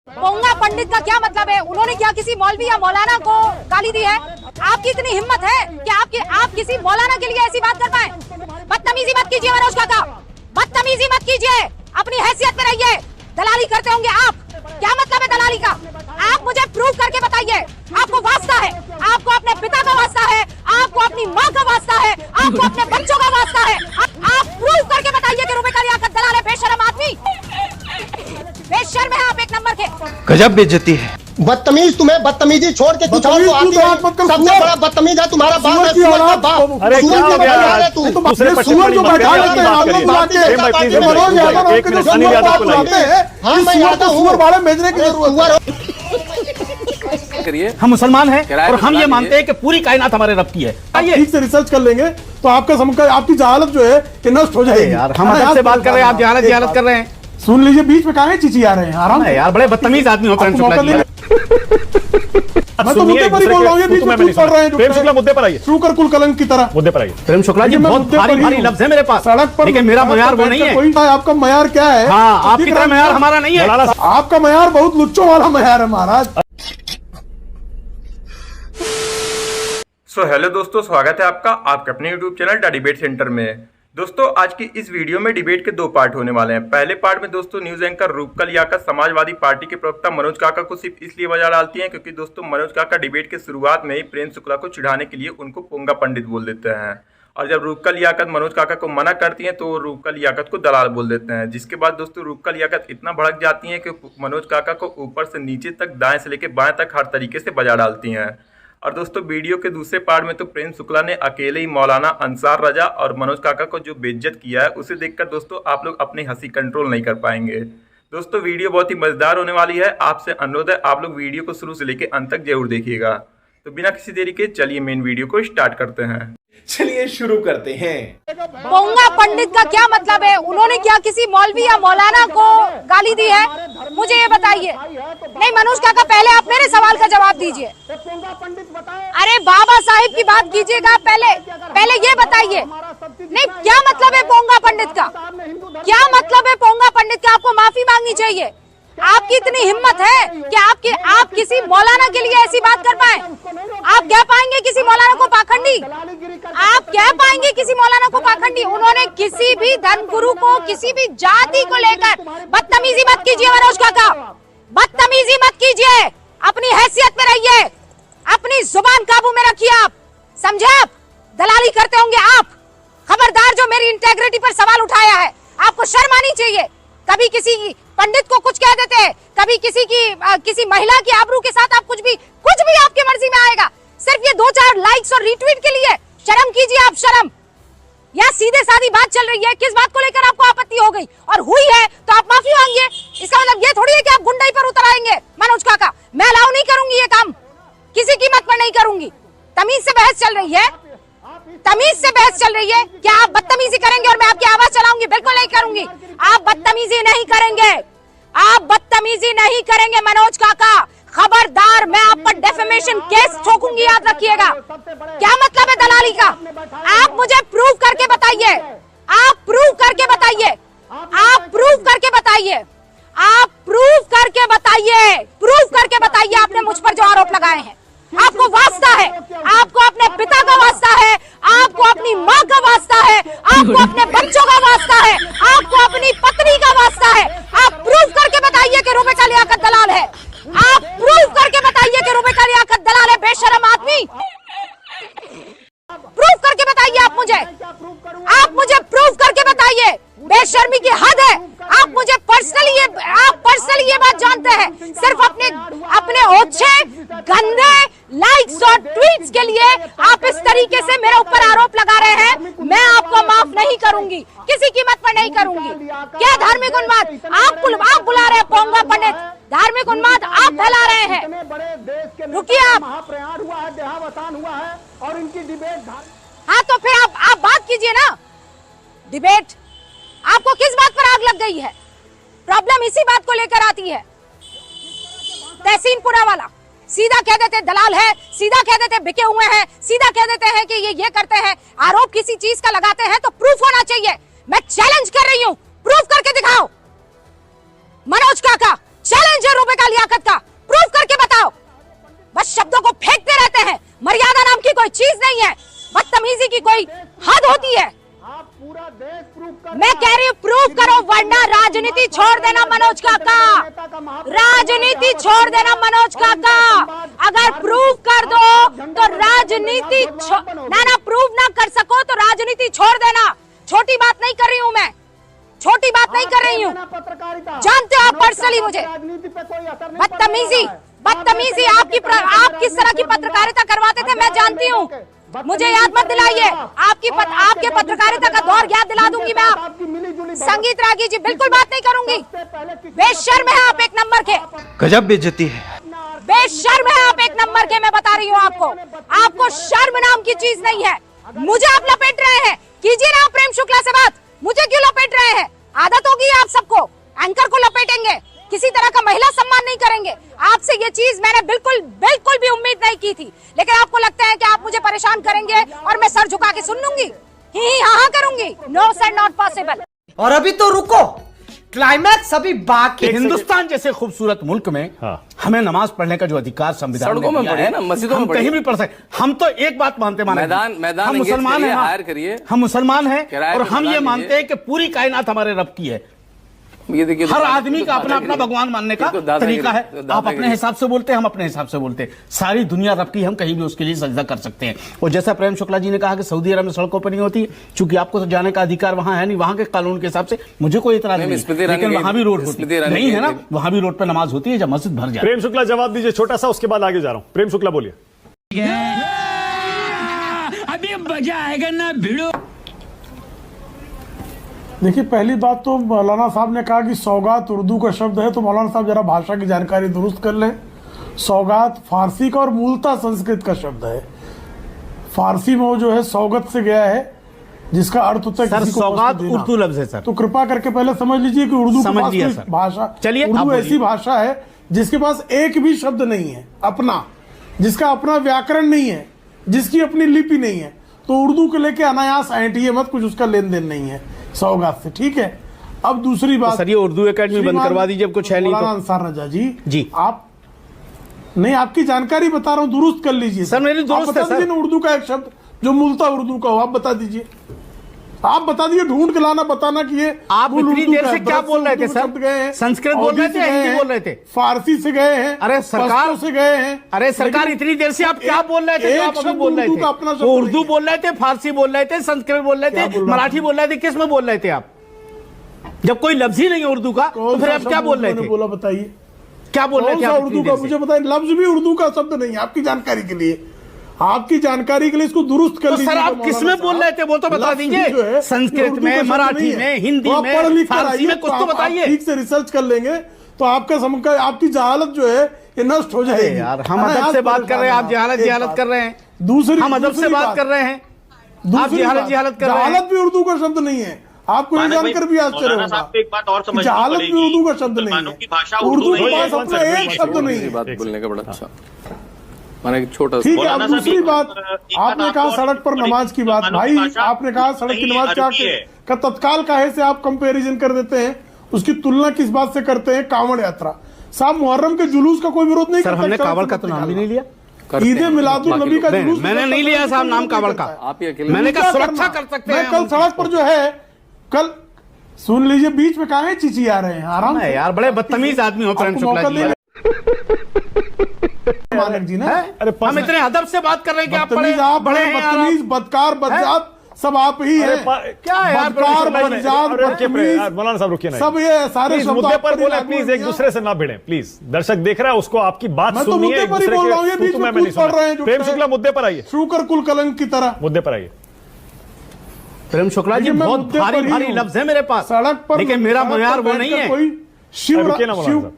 पोंगा पंडित का क्या मतलब है? उन्होंने क्या किसी मौलवी या मौलाना को गाली दी है? आपकी इतनी हिम्मत है कि आप किसी मौलाना के लिए ऐसी बात कर पाए? बदतमीजी मत कीजिए मनोज काका, बदतमीजी मत कीजिए, अपनी हैसियत में रहिए। दलाली करते होंगे आप, क्या मतलब है दलाली का? आप मुझे प्रूव करके बताइए। आपको वास्ता है, आपको अपने पिता का वास्ता है, आपको अपनी माँ का वास्ता है, आपको अपने बच्चों का वास्ता है। आप प्रूव करके बताइए कि रुपए का लियाकत दलाल है। बेशरम आदमी, बेशर्म है आप, एक नंबर के। गजब बेइज्जती है। बदतमीज, तुम्हें बदतमीजी छोड़ के कुछ और तो आती है। सबसे बड़ा बदतमीज है तुम्हारा बाप है, सुअर का बाप। अरे क्या हो गया? तू दूसरे सुअर जो बैठा रहते हैं हम लोग बुलाते हैं, मनोज यादव आपके जो सुअर बात बुलाते हैं, हाँ मैं सुअर को सुअर बाड़े में भेजने की जरूरत है। करिए, हम मुसलमान हैं और हम ये मानते हैं कि पूरी कायनात हमारे रब की है। ठीक से रिसर्च कर लेंगे तो आपकी जहालत जो है कि नष्ट हो जाएगी। यार हम अदब से बात कर रहे हैं, आप जहालत कर रहे हैं। सुन लीजिए, बीच में काहे चिची आ रहे हैं? आराम से यार, बड़े बदतमीज आदमी हो प्रेम शुक्ला जी। मैं तो मुद्दे पर ही बोल रहा हूँ, बीच में पढ़ रहे हैं। प्रेम शुक्ला मुद्दे पर आइए, शुकर कुल कलंक की तरह मुद्दे पर आइए। प्रेम शुक्ला जी, बहुत भारी लफ्ज है मेरे पास सड़क पर, लेकिन मेरा मयार वो नहीं है। आपका मयार क्या है? हाँ, आपकी तरह मयार हमारा नहीं है। आपका मयार बहुत लुच्चों वाला मयार है महाराज। हेलो दोस्तों, स्वागत है आपका आपके अपने यूट्यूब चैनल डिबेट सेंटर में। दोस्तों, आज की इस वीडियो में डिबेट के दो पार्ट होने वाले हैं। पहले पार्ट में दोस्तों news anchor Rupkal Liaquat Samajwadi Party के प्रवक्ता मनोज काका को सिर्फ इसलिए वजह डालती हैं क्योंकि दोस्तों मनोज काका डिबेट के शुरुआत में ही प्रेम शुक्ला को चिढ़ाने के लिए उनको पोंगा पंडित बोल देते हैं, और जब रूपकल लियाकत मनोज काका को मना करती हैं तो वो रूपकल लियाकत को दलाल बोल देते हैं। जिसके बाद दोस्तों रूपकल लियाकत इतना भड़क जाती हैं कि मनोज काका को ऊपर से नीचे तक, दाएं से लेकर बाएं तक हर तरीके से बजा डालती हैं। और दोस्तों वीडियो के दूसरे पार्ट में तो प्रेम शुक्ला ने अकेले ही मौलाना अंसार रजा और मनोज काका को जो बेइज्जत किया है उसे देखकर दोस्तों आप लोग अपनी हंसी कंट्रोल नहीं कर पाएंगे। दोस्तों वीडियो बहुत ही मजेदार होने वाली है, आपसे अनुरोध है आप लोग वीडियो को शुरू से लेकर अंत तक जरूर देखिएगा। तो बिना किसी देरी के चलिए मेन वीडियो को स्टार्ट करते हैं। चलिए शुरू करते हैं। पोंगा पंडित का क्या मतलब है? उन्होंने क्या किसी मौलवी या मौलाना को गाली दी है? मुझे ये बताइए। नहीं मनोज काका, पहले आप मेरे सवाल का जवाब दीजिए। अरे बाबा साहिब की बात कीजिएगा, पहले ये बताइए। नहीं, क्या मतलब है पोंगा पंडित का? क्या मतलब है पोंगा पंडित का? आपको माफी मांगनी चाहिए। आपकी इतनी हिम्मत है कि आप किसी मौलाना के लिए ऐसी बात कर पाए? आप कह पाएंगे किसी मौलाना को पाखंडी? आप कह पाएंगे किसी मौलाना को पाखंडी? उन्होंने किसी भी धर्मगुरु को, किसी भी जाति को लेकर बदतमीजी मत कीजिए मनोज काका, बदतमीजी मत कीजिए, अपनी हैसियत में रहिए, अपनी जुबान काबू में रखिए। आप समझे? आप दलाली करते होंगे आप। खबरदार, जो मेरी इंटेग्रिटी पर सवाल उठाया है, आपको शर्म आनी चाहिए। कभी किसी पंडित को कुछ कह देते हैं, कभी किसी महिला की आबरू के साथ आप कुछ भी आपके मर्जी में आएगा, सिर्फ ये 2-4 लाइक्स और रीट्वीट के लिए। शर्म कीजिए आप, शर्म। या सीधे साधी बात चल रही है, किस बात को लेकर आपको आपत्ति हो गई और हुई है तो आप माफी मांगिए। इसका मतलब ये थोड़ी है कि आप गुंडाई पर उतर आएंगे। मनोज काका, मैं अलाउ नहीं करूंगी ये काम, किसी कीमत पर नहीं करूंगी। तमीज से बहस चल रही है, तमीज से बहस चल रही है। क्या आप बदतमीजी करेंगे और मैं आपकी आवाज चलाऊंगी? बिल्कुल नहीं करूंगी। आप बदतमीजी नहीं करेंगे, आप बदतमीजी नहीं करेंगे मनोज काका। खबरदार, मैं आप पर डेफेमेशन केस ठोकूंगी, याद रखिएगा। क्या मतलब है दलाली का? आप मुझे प्रूव करके बताइए, आप प्रूव करके बताइए, आप प्रूव करके बताइए, आप प्रूव करके बताइए, प्रूव करके बताइए। आपने मुझ पर जो आरोप लगाए हैं, आपको वास्ता है, आपको अपने पिता का वास्ता है, आपको अपनी माँ का वास्ता है, आपको अपने बच्चों का वास्ता है, आपको अपनी पत्नी का वास्ता है। आप प्रूव करके बताइए कि रुपए का लियाकत दलाल है। आप प्रूव करके बताइए कि रुपए का लियाकत दलाल है। बेशरम आदमी, प्रूव करके बताइए। आप मुझे प्रूव करके बताइए। बेशर्मी की हद है। आप मुझे पर्सनली ये बात जानते हैं। सिर्फ अपने ओछे गंदे लाइक्स और ट्वीट्स के लिए आप इस तरीके से मेरे ऊपर आरोप लगा रहे हैं। मैं आपको माफ नहीं करूंगी, किसी कीमत पर नहीं करूंगी। क्या धार्मिक उन्माद आप बुला रहे हैं? पोंगा पंडित, धार्मिक उन्माद आप फैला रहे हैं। रुकिए आप, और इनकी डिबेट। हाँ तो फिर आप बात कीजिए ना। डिबेट, आपको किस बात पर आग लग गई है? प्रॉब्लम इसी बात को लेकर आती है। तहसीनपुरा वाला सीधा कह देते दलाल है, सीधा कह देते बिके हुए हैं, सीधा कह देते हैं कि ये करते हैं। आरोप किसी चीज का लगाते हैं तो प्रूफ होना चाहिए। मैं चैलेंज कर रही हूँ, प्रूफ करके दिखाओ। मनोज काका, चैलेंज है रुपए का लियाकत का? प्रूफ करके बताओ। बस शब्दों को फेंकते रहते हैं। मर्यादा नाम की कोई चीज नहीं है, बदतमीजी की कोई हद होती है। मैं कह रही हूँ प्रूफ करो, वरना राजनीति छोड़ देना मनोज काका, राजनीति छोड़ देना मनोज काका। अगर प्रूफ कर दो तो राजनीति ना प्रूफ ना कर सको तो राजनीति छोड़ देना। छोटी बात नहीं कर रही हूँ मैं, छोटी बात नहीं कर रही हूँ। जानते हो आप पर्सनली मुझे। बदतमीजी आप किस तरह की पत्रकारिता करवाते थे मैं जानती हूँ। मुझे याद मत दिलाइए। आपके पत्रकारिता का दौर याद दिला दूंगी मैं। आप संगीत रागी जी बिल्कुल बात नहीं करूंगी। बेशर्म है आप, एक नंबर के। गजब बेइज्जती है। बेशर्म है आप, एक नंबर के। मैं बता रही हूँ आपको शर्म नाम की चीज नहीं है। मुझे आप लपेट रहे हैं। कीजिए ना प्रेम शुक्ला से बात, मुझे क्यों लपेट रहे हैं? आदत होगी आप सबको, एंकर को लपेटेंगे, किसी तरह का महिला सम्मान नहीं करेंगे। आपसे ये चीज मैंने बिल्कुल भी उम्मीद नहीं की थी, लेकिन आपको लगता है कि आप मुझे परेशान करेंगे और मैं सर झुका के सुन लूंगी, ही हाँ करूंगी। No sir, not possible. और अभी तो रुको, क्लाइमैक्स अभी बाकी। हिंदुस्तान जैसे खूबसूरत मुल्क में हमें नमाज पढ़ने का जो अधिकार संविधान सड़कों में पढ़े ना, मस्जिदों में कहीं भी पढ़ सकते। हम तो एक बात मानते मैदान हम मुसलमान हैं, हायर करिए, हम मुसलमान हैं और हम ये मानते हैं कि पूरी कायनात हमारे रब की है। ये देखिए, हर आदमी का अपना अपना भगवान मानने का तरीका है। आप अपने हिसाब से बोलते हैं, हम अपने हिसाब से बोलते हैं। सारी दुनिया रब की, हम कहीं भी उसके लिए सजदा कर सकते हैं। और जैसा प्रेम शुक्ला जी ने कहा कि सऊदी अरब में सड़कों पर नहीं होती, चूंकि आपको तो जाने का अधिकार वहां है नहीं, वहां के कानून के हिसाब से मुझे कोई इतराज नहीं, लेकिन वहां भी रोड होती नहीं है ना, वहां भी रोड पर नमाज होती है जब मस्जिद भर जाए। प्रेम शुक्ला जवाब दीजिए छोटा सा, उसके बाद आगे जा रहा हूं। प्रेम शुक्ला बोलिए। अभी मजा आएगा ना भिड़ो। देखिए, पहली बात तो मौलाना साहब ने कहा कि सौगात उर्दू का शब्द है, तो मौलाना साहब जरा भाषा की जानकारी दुरुस्त कर लें। सौगात फारसी का और मूलतः संस्कृत का शब्द है। फारसी में वो जो है सौगत से गया है, जिसका अर्थ होता है किसी को सौगात उर्दू लफ्ज है सर। तो कृपा करके पहले समझ लीजिए कि उर्दू भाषा, चलिए, उर्दू ऐसी भाषा है जिसके पास एक भी शब्द नहीं है अपना, जिसका अपना व्याकरण नहीं है, जिसकी अपनी लिपि नहीं है। तो उर्दू को लेके अनायास ऐंठिए मत, कुछ उसका लेन देन नहीं है सौगात से, ठीक है। अब दूसरी बात, तो सर ये उर्दू एकेडमी बंद करवा दीजिए, अब कुछ है नहीं तो। अंसार रजा जी आप नहीं, आपकी जानकारी बता रहा हूँ, दुरुस्त कर लीजिए सर। मेरी दुरुस्त है सर। उर्दू का एक शब्द जो मूलतः उर्दू का हो, आप बता दीजिए। आप बता दिए, ढूंढ के लाना, बताना कि ये आप इतनी देर से क्या बोल रहे थे सर? संस्कृत बोल रहे थे, हिंदी बोल रहे थे, फारसी से गए हैं, अरे सरकार से गए हैं। अरे सरकार, इतनी देर से आप क्या बोल रहे थे? आप अभी बोल रहे थे उर्दू बोल रहे थे, फारसी बोल रहे थे, संस्कृत बोल रहे थे, मराठी बोल रहे थे, किस में बोल रहे थे आप? जब कोई लफ्ज ही नहीं है उर्दू का तो फिर आप क्या बोल रहे थे? बोला, बताइए क्या बोल रहे थे उर्दू का? मुझे बताइए, लफ्ज भी उर्दू का शब्द नहीं है। आपकी जानकारी के लिए, आपकी जानकारी के लिए इसको दुरुस्त कर लीजिए। सर आप किस में बोल रहे थे वो तो बता दीजिए। संस्कृत में, मराठी में, हिंदी में, फारसी में, कुछ तो बताइए। ठीक से रिसर्च कर लेंगे तो आपकी जहालत जो है ये नष्ट हो जाएगी। यार हम अदब से बात कर रहे हैं, आप जहालत कर रहे हैं। दूसरी, हम अदब से बात कर रहे हैं, आप जहालत कर रहे हैं। जहालत भी उर्दू का शब्द नहीं है। आपको ये जानकर भी आश्चर्य होगा, एक बात और समझनी जहालत भी उर्दू का शब्द नहीं मुसलमानों है। की भाषा उर्दू उर्दू के है। पास अपना एक शब्द नहीं है। बात बोलने का बड़ा अच्छा, मैंने एक छोटा ठीक है। अब दूसरी बात, आपने कहा सड़क पर नमाज की बात, भाई आपने कहा सड़क की नमाज का तत्काल काहे से आप कंपैरिजन कर देते हैं? उसकी तुलना किस बात से करते हैं? कांवड़ यात्रा। साहब, मुहर्रम के जुलूस का कोई विरोध नहीं करता। हमने कांवड़ का तो नाम भी नहीं लिया। ईद मिलादुल नबी का जुलूस मैंने नहीं लिया साहब नाम कांवड़ का। आप ही अकेले, मैंने कहा सुरक्षा कर सकते हैं। कल सड़क पर जो है, कल सुन लीजिए, बीच में कहां चिची आ रहे हैं? आराम से यार, बड़े बदतमीज आदमी हो प्रेम शुक्ला जी। मानक जी ना, अरे हम इतने अदब से बात कर रहे हैं कि आप बड़े बदतमीज, बदकार, बदजात सब आप ही हैं। क्या यार, बदकार, बदजात, बदतमीज, मौलाना साहब रुकिए ना, सब ये सारे शब्द मुद्दे पर बोले। प्लीज एक दूसरे से ना भिड़े प्लीज। दर्शक देख रहा है, उसको आपकी बात सुननी है। प्रेम शुक्ला मुद्दे पर आइए, शुकर कुल कलंक की तरह मुद्दे पर आइए। प्रेम शुक्ला जी, बहुत भारी भारी लफ्ज है मेरे पास सड़क पर, लेकिन मेरा मयार वो नहीं है। कोई शिव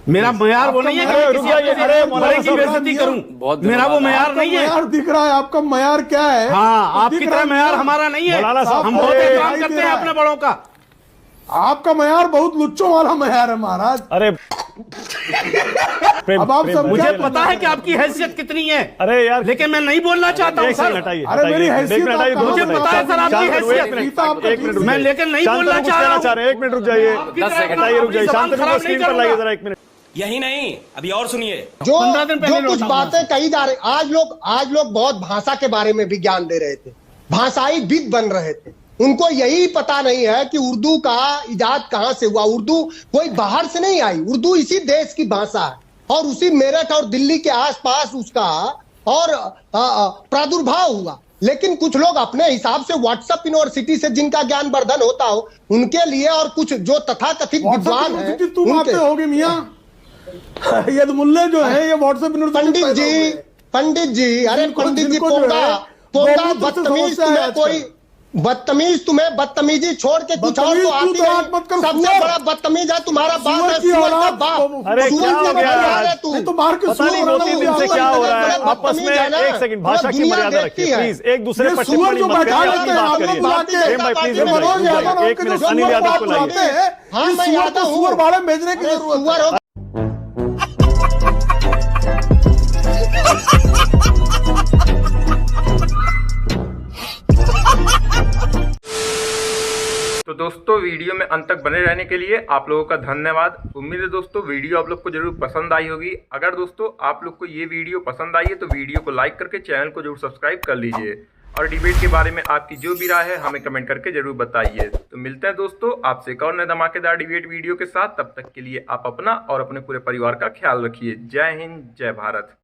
मेरा मयार वो नहीं है कि बेइज्जती करूं। मेरा वो मयार नहीं है। मयार दिख रहा है आपका। मयार क्या है? हाँ, आपकी तरह मयार हमारा नहीं है। हम बहुत एहतराम करते हैं अपने बड़ों का। आपका मयार बहुत लुच्चों वाला मयार है महाराज। अरे अब आप सब, मुझे पता है कि आपकी हैसियत कितनी है। अरे यार, लेकिन मैं नहीं बोलना चाहता हूँ सर। अरे मेरी हैसियत, मुझे पता है सर आपकी हैसियत, मैं लेकिन नहीं बोलना चाह रहा हूँ। 1 मिनट रुक जाइए, 10 सेकंड रुक जाइए, शांतनु को स्क्रीन पर लाइए जरा 1 मिनट। यही नहीं, अभी और सुनिए। जो 15 दिन पहले जो कुछ लौटा बातें कही जा रही, आज लोग बहुत भाषा के बारे में भी ज्ञान दे रहे थे, भाषाईविद बन रहे थे। उनको यही पता नहीं है कि उर्दू का इजाद कहां से हुआ। उर्दू कोई बाहर से नहीं आई, उर्दू इसी देश की भाषा है और उसी मेरठ और दिल्ली के आसपास उसका और प्रादुर्भाव हुआ। लेकिन कुछ लोग अपने हिसाब से व्हाट्सएप यूनिवर्सिटी से जिनका ज्ञान वर्धन होता हो उनके लिए, और कुछ जो तथाकथित विद्वान है तुम आते होगे मियाँ, ये मुल्ले जो है ये व्हाट्सएप पंडित जी अरे पंडित जी, पोंगा बदतमीज तुम्हें कोई बदतमीज, तुम्हें बदतमीजी छोड़ के कुछ और तो आती नहीं। सबसे बड़ा बदतमीज है तुम्हारा बाप है, सुअर का बाप। अरे क्या हो गया यार? तो बाहर के पता नहीं 2-3 दिन से क्या हो रहा है आपस में। एक सेकंड, भाषा की मर्यादा रखिए प्लीज। एक दूसरे पर टिप्पणी मत करिए, अपनी बात करिए। प्रेम भाई प्लीज, एक मिनट अनिल यादव को लाइए। हाँ मैं यादव हूँ, सुअर बाड़े भेजने की जरूरत है। तो दोस्तों वीडियो में अंत तक बने रहने के लिए आप लोगों का धन्यवाद। उम्मीद है दोस्तों वीडियो आप लोग को जरूर पसंद आई होगी। अगर दोस्तों आप लोग को ये वीडियो पसंद आई है तो वीडियो को लाइक करके चैनल को जरूर सब्सक्राइब कर लीजिए और डिबेट के बारे में आपकी जो भी राय है हमें कमेंट करके जरूर बताइए। तो मिलते हैं दोस्तों आपसे एक और नए धमाकेदार डिबेट वीडियो के साथ। तब तक के लिए आप अपना और अपने पूरे परिवार का ख्याल रखिए। जय हिंद, जय भारत।